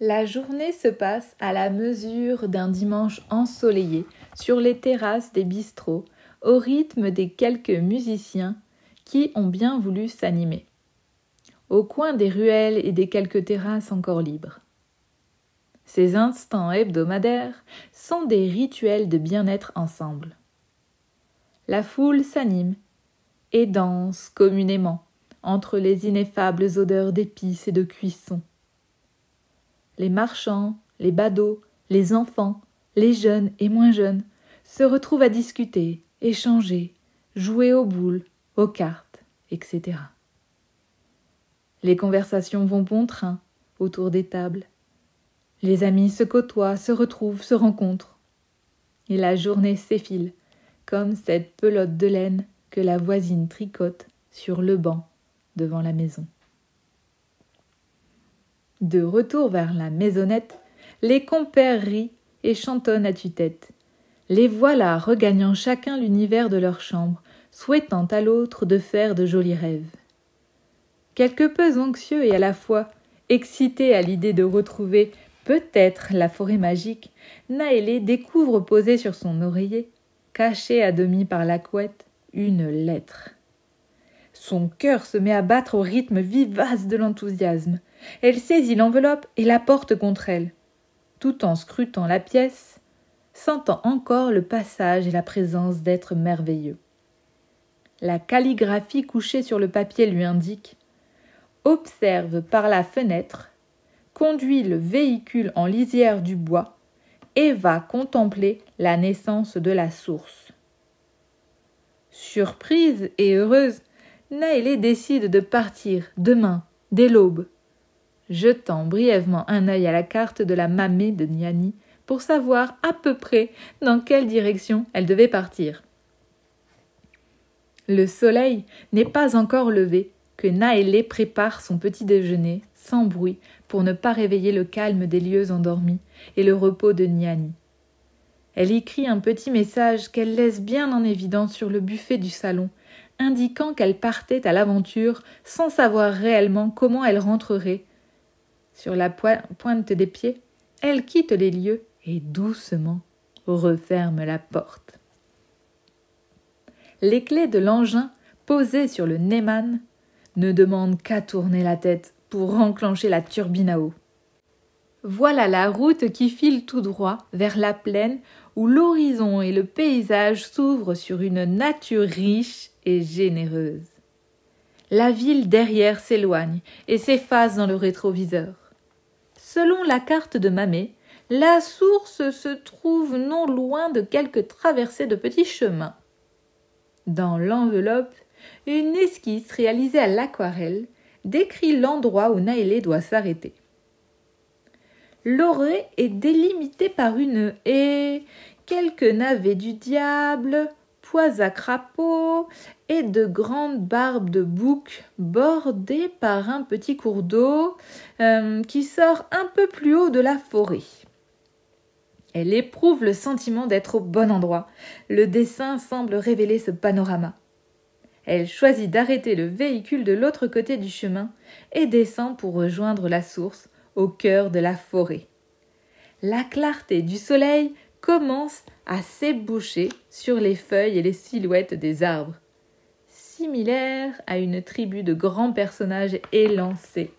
La journée se passe à la mesure d'un dimanche ensoleillé sur les terrasses des bistrots, au rythme des quelques musiciens qui ont bien voulu s'animer, au coin des ruelles et des quelques terrasses encore libres. Ces instants hebdomadaires sont des rituels de bien-être ensemble. La foule s'anime et danse communément entre les ineffables odeurs d'épices et de cuisson. Les marchands, les badauds, les enfants, les jeunes et moins jeunes se retrouvent à discuter, échanger, jouer aux boules, aux cartes, etc. Les conversations vont bon train autour des tables. Les amis se côtoient, se retrouvent, se rencontrent. Et la journée s'effile, comme cette pelote de laine que la voisine tricote sur le banc devant la maison. De retour vers la maisonnette, les compères rient et chantonnent à tue-tête. Les voilà regagnant chacun l'univers de leur chambre, souhaitant à l'autre de faire de jolis rêves. Quelque peu anxieux et à la fois excité à l'idée de retrouver peut-être la forêt magique, Naélé découvre posée sur son oreiller, cachée à demi par la couette, une lettre. Son cœur se met à battre au rythme vivace de l'enthousiasme. Elle saisit l'enveloppe et la porte contre elle. Tout en scrutant la pièce, sentant encore le passage et la présence d'êtres merveilleux. La calligraphie couchée sur le papier lui indique « Observe par la fenêtre, conduis le véhicule en lisière du bois et va contempler la naissance de la source. » Surprise et heureuse, Naélé décide de partir demain, dès l'aube, jetant brièvement un œil à la carte de la mamée de Niani pour savoir à peu près dans quelle direction elle devait partir. Le soleil n'est pas encore levé que Naélé prépare son petit déjeuner sans bruit pour ne pas réveiller le calme des lieux endormis et le repos de Niani. Elle écrit un petit message qu'elle laisse bien en évidence sur le buffet du salon, indiquant qu'elle partait à l'aventure sans savoir réellement comment elle rentrerait. Sur la pointe des pieds, elle quitte les lieux et doucement referme la porte. Les clés de l'engin posées sur le Neyman ne demandent qu'à tourner la tête pour enclencher la turbine à eau. Voilà la route qui file tout droit vers la plaine où l'horizon et le paysage s'ouvrent sur une nature riche et généreuse. La ville derrière s'éloigne et s'efface dans le rétroviseur. Selon la carte de Mamé, la source se trouve non loin de quelques traversées de petits chemins. Dans l'enveloppe, une esquisse réalisée à l'aquarelle décrit l'endroit où Naélé doit s'arrêter. L'orée est délimitée par une haie, quelques navets du diable, pois à crapauds et de grandes barbes de bouc bordées par un petit cours d'eau qui sort un peu plus haut de la forêt. Elle éprouve le sentiment d'être au bon endroit. Le dessin semble révéler ce panorama. Elle choisit d'arrêter le véhicule de l'autre côté du chemin et descend pour rejoindre la source au cœur de la forêt. La clarté du soleil commence à s'ébaucher sur les feuilles et les silhouettes des arbres, similaires à une tribu de grands personnages élancés